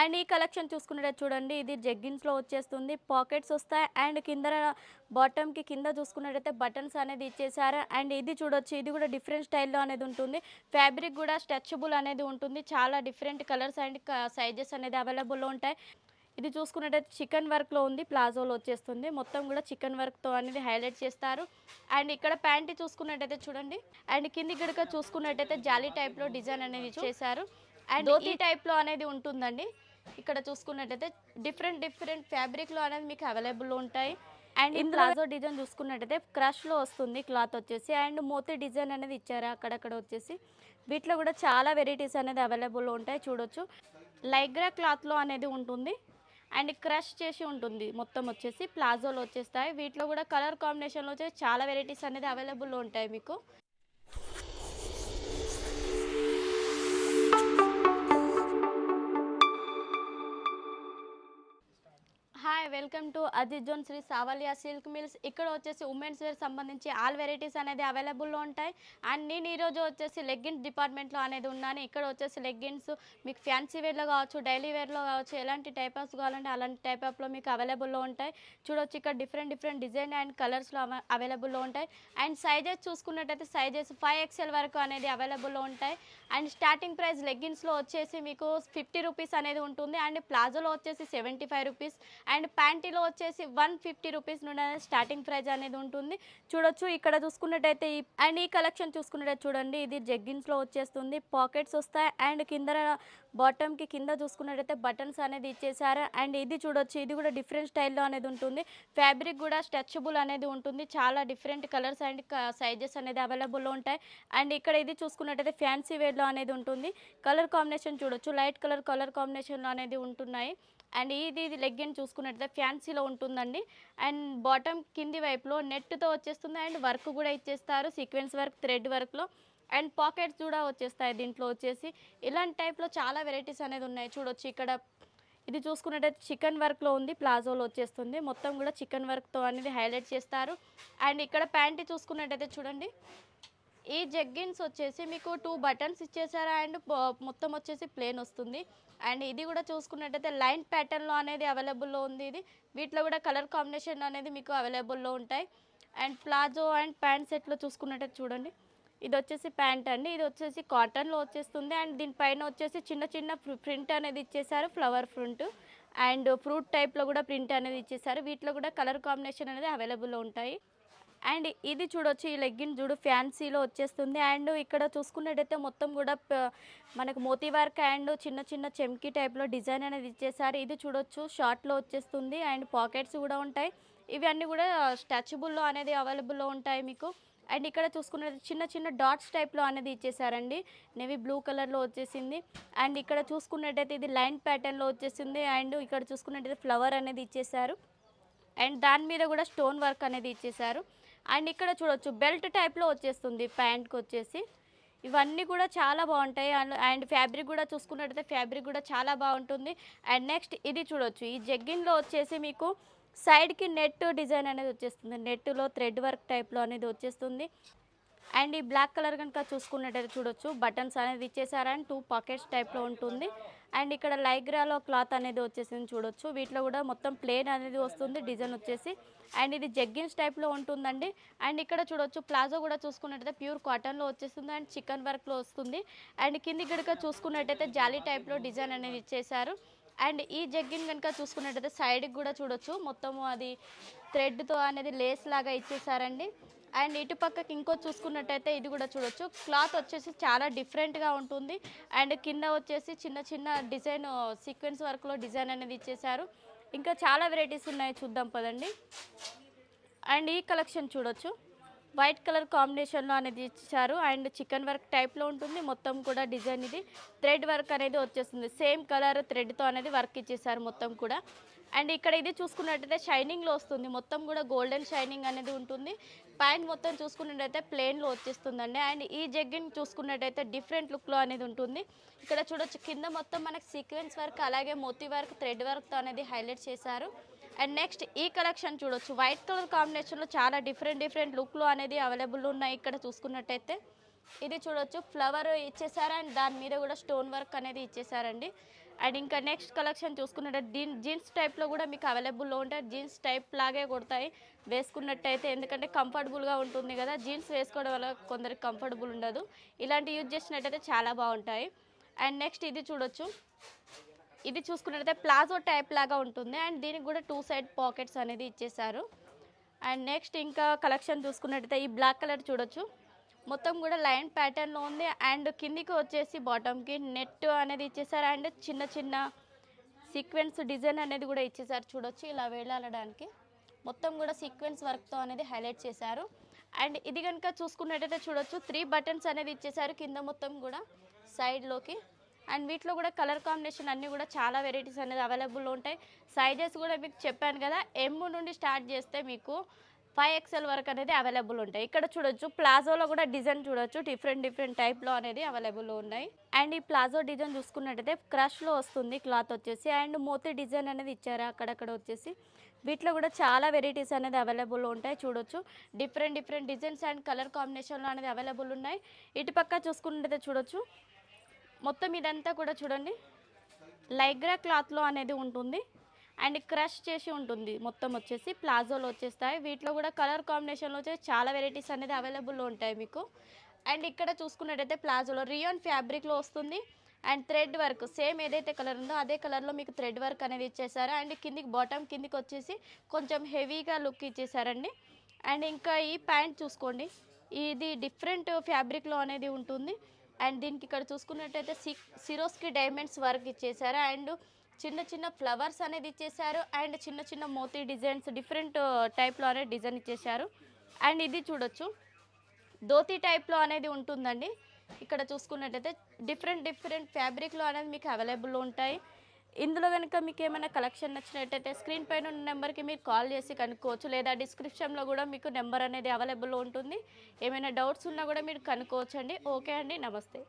And ఈ collection చూసుకున్నట్టు చూడండి, ఇది జెగ్గిన్స్‌లో వచ్చేస్తుంది. పాకెట్స్ వస్తాయి అండ్ కిందన బాటమ్‌కి కింద చూసుకున్నట్టయితే బటన్స్ అనేది ఇచ్చేసారు. అండ్ ఇది చూడొచ్చు, ఇది కూడా డిఫరెంట్ స్టైల్‌లో అనేది ఉంటుంది. ఫ్యాబ్రిక్ కూడా స్ట్రెచబుల్ అనేది ఉంటుంది. చాలా డిఫరెంట్ కలర్స్ అండ్ సైజెస్ అనేది అవైలబుల్‌లో ఉంటాయి. ఇది చూసుకున్నట్టయితే చికెన్ వర్క్‌లో ఉంది. ప్లాజోలో వచ్చేస్తుంది. మొత్తం కూడా చికెన్ వర్క్‌తో అనేది హైలైట్ చేస్తారు. అండ్ ఇక్కడ ప్యాంట్ చూసుకున్నట్టయితే చూడండి, అండ్ కింది గనుక చూసుకున్నట్టయితే జాలీ టైప్‌లో డిజైన్ అనేది ఇచ్చేసారు. అండ్ ధోతి టైప్‌లో అనేది ఉంటుందండి. ఇక్కడ చూసుకున్నట్టయితే డిఫరెంట్ డిఫరెంట్ ఫ్యాబ్రిక్‌లో అనేది మీకు అవైలబుల్‌లో ఉంటాయి. అండ్ ఇందులో ప్లాజో డిజైన్ చూసుకున్నట్టయితే క్రష్‌లో వస్తుంది క్లాత్ వచ్చేసి. అండ్ మోతీ డిజైన్ అనేది ఇచ్చారు అక్కడక్కడ వచ్చేసి. వీటిలో కూడా చాలా వెరైటీస్ అనేది అవైలబుల్‌లో ఉంటాయి చూడొచ్చు. లైగ్రా క్లాత్‌లో అనేది ఉంటుంది. అండ్ క్రష్ చేసి ఉంటుంది మొత్తం వచ్చేసి. ప్లాజోలో వచ్చేస్తాయి. వీటిలో కూడా కలర్ కాంబినేషన్‌లో వచ్చేసి చాలా వెరైటీస్ అనేది అవైలబుల్‌లో ఉంటాయి మీకు. Hi, welcome to Ajit zone Shri Savaliya silk mills. ఇక్కడ వచ్చేసి ఉమెన్స్ వేర్ సంబంధించి ఆల్ వెరైటీస్ అనేది అవైలబుల్లో ఉంటాయి. అండ్ నేను ఈరోజు వచ్చేసి లెగ్గిన్స్ డిపార్ట్మెంట్లో అనేది ఉన్నాను. ఇక్కడ వచ్చేసి లెగ్గిన్స్ మీకు ఫ్యాన్సీ వేర్లో కావచ్చు, డైలీ వేర్లో కావచ్చు, ఎలాంటి టైప్స్ కావాలంటే అలాంటి టైప్లో మీకు అవైలబుల్లో ఉంటాయి. చూడొచ్చు ఇక్కడ డిఫరెంట్ డిఫరెంట్ డిజైన్ అండ్ కలర్స్లో అవైలబుల్లో ఉంటాయి. అండ్ సైజెస్ చూసుకున్నట్టయితే సైజెస్ 5XL వరకు అనేది అవైలబుల్లో ఉంటాయి. అండ్ స్టార్టింగ్ ప్రైస్ లెగ్గిన్స్లో వచ్చేసి మీకు 50 రూపీస్ అనేది ఉంటుంది. అండ్ ప్లాజోలో వచ్చేసి 75 రూపీస్. అండ్ ప్యాంటీలో వచ్చేసి 150 రూపీస్ నుండి అనేది స్టార్టింగ్ ప్రైస్ అనేది ఉంటుంది. చూడొచ్చు ఇక్కడ చూసుకున్నట్టయితే అండ్ ఈ కలెక్షన్ చూసుకున్నట్టయితే చూడండి, ఇది జెగ్గిన్స్‌లో వచ్చేస్తుంది. పాకెట్స్ వస్తాయి అండ్ కింద బాటమ్‌కి కింద చూసుకున్నట్టయితే బటన్స్ అనేది ఇచ్చేసారు. అండ్ ఇది చూడొచ్చు, ఇది కూడా డిఫరెంట్ స్టైల్‌లో అనేది ఉంటుంది. ఫ్యాబ్రిక్ కూడా స్ట్రెచబుల్ అనేది ఉంటుంది. చాలా డిఫరెంట్ కలర్స్ అండ్ సైజెస్ అనేది అవైలబుల్‌లో ఉంటాయి. అండ్ ఇక్కడ ఇది చూసుకున్నట్టయితే ఫ్యాన్సీ వేర్‌లో అనేది ఉంటుంది. కలర్ కాంబినేషన్ చూడొచ్చు, లైట్ కలర్ కాంబినేషన్‌లో అనేది ఉంటున్నాయి. అండ్ ఇది లెగ్గిన్ చూసుకున్నట్టయితే ఫ్యాన్సీలో ఉంటుందండి. అండ్ బాటమ్ కింది వైపులో నెట్‌తో వచ్చేస్తుంది. అండ్ వర్క్ కూడా ఇచ్చేస్తారు, సీక్వెన్స్ వర్క్, థ్రెడ్ వర్క్‌లో. అండ్ పాకెట్స్ కూడా వచ్చేస్తాయి దీంట్లో వచ్చేసి. ఇలాంటి టైప్‌లో చాలా వెరైటీస్ అనేది ఉన్నాయి చూడొచ్చు ఇక్కడ. ఇది చూసుకున్నట్టయితే చికెన్ వర్క్‌లో ఉంది. ప్లాజోలో వచ్చేస్తుంది. మొత్తం కూడా చికెన్ వర్క్‌తో అనేది హైలైట్ చేస్తారు. అండ్ ఇక్కడ ప్యాంట్ చూసుకున్నట్టయితే చూడండి, ఈ జెగ్గిన్స్ వచ్చేసి మీకు 2 బటన్స్ ఇచ్చేసారు. అండ్ మొత్తం వచ్చేసి ప్లేన్ వస్తుంది. అండ్ ఇది కూడా చూసుకున్నట్టయితే లైన్ ప్యాటర్న్‌లో అనేది అవైలబుల్‌లో ఉంది ఇది. వీటిలో కూడా కలర్ కాంబినేషన్ అనేది మీకు అవైలబుల్‌లో ఉంటాయి. అండ్ ప్లాజో అండ్ ప్యాంట్ సెట్‌లో చూసుకున్నట్టయితే చూడండి, ఇది వచ్చేసి ప్యాంట్ అండి. ఇది వచ్చేసి కాటన్‌లో వచ్చేస్తుంది. అండ్ దీనిపైన వచ్చేసి చిన్న చిన్న ప్రింట్ అనేది ఇచ్చేసారు, ఫ్లవర్ ప్రింట్. అండ్ ఫ్రూట్ టైప్‌లో కూడా ప్రింట్ అనేది ఇచ్చేసారు. వీటిలో కూడా కలర్ కాంబినేషన్ అనేది అవైలబుల్‌లో ఉంటాయి. అండ్ ఇది చూడొచ్చు, ఈ లెగ్గిన్ చూడు ఫ్యాన్సీలో వచ్చేస్తుంది. అండ్ ఇక్కడ చూసుకున్నట్టయితే మొత్తం కూడా మనకు మోతీ వర్క్ అండ్ చిన్న చిన్న చెమ్కీ టైప్లో డిజైన్ అనేది ఇచ్చేసారు. ఇది చూడొచ్చు షార్ట్లో వచ్చేస్తుంది. అండ్ పాకెట్స్ కూడా ఉంటాయి. ఇవి అన్నీ కూడా స్ట్రెచబుల్లో అనేది అవైలబుల్లో ఉంటాయి మీకు. అండ్ ఇక్కడ చూసుకున్నట్టు చిన్న చిన్న డాట్స్ టైప్లో అనేది ఇచ్చేసారండి. నేవీ బ్లూ కలర్లో వచ్చేసింది. అండ్ ఇక్కడ చూసుకున్నట్టయితే ఇది లైన్ ప్యాటర్న్లో వచ్చేసింది. అండ్ ఇక్కడ చూసుకున్నట్టయితే ఫ్లవర్ అనేది ఇచ్చేసారు. అండ్ దాని మీద కూడా స్టోన్ వర్క్ అనేది ఇచ్చేసారు. అండ్ ఇక్కడ చూడొచ్చు బెల్ట్ టైప్‌లో వచ్చేస్తుంది ప్యాంట్‌కి వచ్చేసి. ఇవన్నీ కూడా చాలా బాగుంటాయి. అండ్ ఫ్యాబ్రిక్ కూడా చూసుకున్నట్టయితే ఫ్యాబ్రిక్ కూడా చాలా బాగుంటుంది. అండ్ నెక్స్ట్ ఇది చూడొచ్చు, ఈ జెగ్గిన్‌లో వచ్చేసి మీకు సైడ్‌కి నెట్ డిజైన్ అనేది వచ్చేస్తుంది. నెట్‌లో థ్రెడ్ వర్క్ టైప్‌లో అనేది వచ్చేస్తుంది. అండ్ ఈ బ్లాక్ కలర్ కనుక చూసుకున్నట్టయితే చూడొచ్చు, బటన్స్ అనేది ఇచ్చేసారు. అండ్ 2 పాకెట్స్ టైప్‌లో ఉంటుంది. అండ్ ఇక్కడ లైగ్రాలో క్లాత్ అనేది వచ్చేసింది చూడొచ్చు. వీటిలో కూడా మొత్తం ప్లేన్ అనేది వస్తుంది డిజైన్ వచ్చేసి. అండ్ ఇది జెగ్గిన్స్ టైప్‌లో ఉంటుందండి. అండ్ ఇక్కడ చూడొచ్చు ప్లాజో కూడా చూసుకున్నట్టయితే ప్యూర్ కాటన్‌లో వచ్చేస్తుంది. అండ్ చికెన్ వర్క్‌లో వస్తుంది. అండ్ కింది గనుక చూసుకున్నట్టయితే జాలీ టైప్‌లో డిజైన్ అనేది ఇచ్చేసారు. అండ్ ఈ జెగ్గిన్ కనుక చూసుకున్నట్టయితే సైడ్‌కి కూడా చూడొచ్చు, మొత్తము అది థ్రెడ్‌తో అనేది లేస్ లాగా ఇచ్చేసారండి. అండ్ ఇటు పక్కకి ఇంకోటి చూసుకున్నట్టయితే ఇది కూడా చూడొచ్చు. క్లాత్ వచ్చేసి చాలా డిఫరెంట్‌గా ఉంటుంది. అండ్ కింద వచ్చేసి చిన్న చిన్న డిజైన్ సీక్వెన్స్ వర్క్‌లో డిజైన్ అనేది ఇచ్చేసారు. ఇంకా చాలా వెరైటీస్ ఉన్నాయి, చూద్దాం పదండి. అండ్ ఈ కలెక్షన్ చూడొచ్చు, వైట్ కలర్ కాంబినేషన్‌లో అనేది ఇచ్చారు. అండ్ చికెన్ వర్క్ టైప్‌లో ఉంటుంది. మొత్తం కూడా డిజైన్ ఇది థ్రెడ్ వర్క్ అనేది వచ్చేస్తుంది. సేమ్ కలర్ థ్రెడ్‌తో అనేది వర్క్ ఇచ్చేసారు మొత్తం కూడా. అండ్ ఇక్కడ ఇది చూసుకున్నట్టయితే షైనింగ్‌లో వస్తుంది. మొత్తం కూడా గోల్డెన్ షైనింగ్ అనేది ఉంటుంది. ప్యాంట్ మొత్తం చూసుకున్నట్టయితే ప్లెయిన్‌లో వచ్చేస్తుందండి. అండ్ ఈ జెగ్గిన్ చూసుకున్నట్టయితే డిఫరెంట్ లుక్‌లో అనేది ఉంటుంది. ఇక్కడ చూడొచ్చు కింద మొత్తం మనకి సీక్వెన్స్ వర్క్, అలాగే మోతీ వర్క్, థ్రెడ్ వర్క్‌తో అనేది హైలైట్ చేశారు. అండ్ నెక్స్ట్ ఈ కలెక్షన్ చూడొచ్చు, వైట్ కలర్ కాంబినేషన్‌లో చాలా డిఫరెంట్ లుక్‌లో అనేది అవైలబుల్ ఉన్నాయి. ఇక్కడ చూసుకున్నట్టయితే ఇది చూడొచ్చు, ఫ్లవర్ ఇచ్చేసారు. అండ్ దాని మీద కూడా స్టోన్ వర్క్ అనేది ఇచ్చేసారండి. అండ్ ఇంకా నెక్స్ట్ కలెక్షన్ చూసుకున్నట్టు జీన్స్ టైప్లో కూడా మీకు అవైలబుల్లో ఉంటాయి. జీన్స్ టైప్ లాగే కొడతాయి వేసుకున్నట్టయితే, ఎందుకంటే కంఫర్టబుల్గా ఉంటుంది కదా. జీన్స్ వేసుకోవడం వల్ల కొందరికి కంఫర్టబుల్ ఉండదు. ఇలాంటి యూజ్ చేసినట్టయితే చాలా బాగుంటాయి. అండ్ నెక్స్ట్ ఇది చూడొచ్చు. ఇది చూసుకున్నట్టయితే ప్లాజో టైప్ లాగా ఉంటుంది అండ్ దీనికి కూడా 2 సైడ్ పాకెట్స్ అనేది ఇచ్చేసారు. అండ్ నెక్స్ట్ ఇంకా కలెక్షన్ చూసుకున్నట్టయితే ఈ బ్లాక్ కలర్ చూడొచ్చు. మొత్తం కూడా లైన్ ప్యాటర్న్లో ఉంది అండ్ కిందికి వచ్చేసి బాటమ్కి నెట్ అనేది ఇచ్చేసారు అండ్ చిన్న చిన్న సీక్వెన్స్ డిజైన్ అనేది కూడా ఇచ్చేసారు. చూడొచ్చు ఇలా వేలాడడానికి మొత్తం కూడా సీక్వెన్స్ వర్క్తో అనేది హైలైట్ చేశారు. అండ్ ఇది కనుక చూసుకున్నట్టయితే చూడొచ్చు 3 బటన్స్ అనేది ఇచ్చేసారు కింద మొత్తం కూడా సైడ్లోకి. అండ్ వీటిలో కూడా కలర్ కాంబినేషన్ అన్నీ కూడా చాలా వెరైటీస్ అనేది అవైలబుల్లో ఉంటాయి. సైజెస్ కూడా మీకు చెప్పాను కదా, M నుండి స్టార్ట్ చేస్తే మీకు 5XL వరకు అనేది అవైలబుల్ ఉంటాయి. ఇక్కడ చూడొచ్చు ప్లాజోలో కూడా డిజైన్ చూడొచ్చు, డిఫరెంట్ టైప్లో అనేది అవైలబుల్లో ఉన్నాయి. అండ్ ఈ ప్లాజో డిజైన్ చూసుకున్నట్టయితే క్రష్లో వస్తుంది క్లాత్ వచ్చేసి అండ్ మోతీ డిజైన్ అనేది ఇచ్చారు అక్కడక్కడ వచ్చేసి. వీటిలో కూడా చాలా వెరైటీస్ అనేది అవైలబుల్లో ఉంటాయి. చూడొచ్చు డిఫరెంట్ డిజైన్స్ అండ్ కలర్ కాంబినేషన్లో అనేది అవైలబుల్ ఉన్నాయి. ఇటు పక్క చూసుకున్నట్టయితే చూడొచ్చు మొత్తం ఇదంతా కూడా చూడండి లైగ్రా క్లాత్లో అనేది ఉంటుంది అండ్ క్రష్ చేసి ఉంటుంది. మొత్తం వచ్చేసి ప్లాజోలో వచ్చేస్తాయి. వీటిలో కూడా కలర్ కాంబినేషన్లో వచ్చేసి చాలా వెరైటీస్ అనేది అవైలబుల్లో ఉంటాయి మీకు. అండ్ ఇక్కడ చూసుకున్నట్టయితే ప్లాజోలో రియాన్ ఫ్యాబ్రిక్లో వస్తుంది అండ్ థ్రెడ్ వర్క్ సేమ్ ఏదైతే కలర్ ఉందో అదే కలర్లో మీకు థ్రెడ్ వర్క్ అనేది ఇచ్చేసారు. అండ్ కిందికి బాటమ్ కిందికి వచ్చేసి కొంచెం హెవీగా లుక్ ఇచ్చేసారండి. అండ్ ఇంకా ఈ ప్యాంట్ చూసుకోండి, ఇది డిఫరెంట్ ఫ్యాబ్రిక్లో అనేది ఉంటుంది. అండ్ దీనికి ఇక్కడ చూసుకున్నట్టయితే సిరోస్కి డైమండ్స్ వర్క్ ఇచ్చేసారు అండ్ చిన్న ఫ్లవర్స్ అనేది ఇచ్చేసారు అండ్ చిన్న మోతీ డిజైన్స్ డిఫరెంట్ టైప్లో అనేది డిజైన్ ఇచ్చేసారు. అండ్ ఇది చూడొచ్చు ధోతి టైప్లో అనేది ఉంటుందండి. ఇక్కడ చూసుకున్నట్టయితే డిఫరెంట్ ఫ్యాబ్రిక్లో అనేది మీకు అవైలబుల్లో ఉంటాయి. ఇందులో కనుక మీకు ఏమైనా కలెక్షన్ నచ్చినట్టయితే స్క్రీన్ పైన ఉన్న నెంబర్కి మీరు కాల్ చేసి కనుక్కోవచ్చు, లేదా డిస్క్రిప్షన్లో కూడా మీకు నెంబర్ అనేది అవైలబుల్లో ఉంటుంది. ఏమైనా డౌట్స్ ఉన్నా కూడా మీరు కనుక్కోవచ్చు అండి. ఓకే అండి, నమస్తే.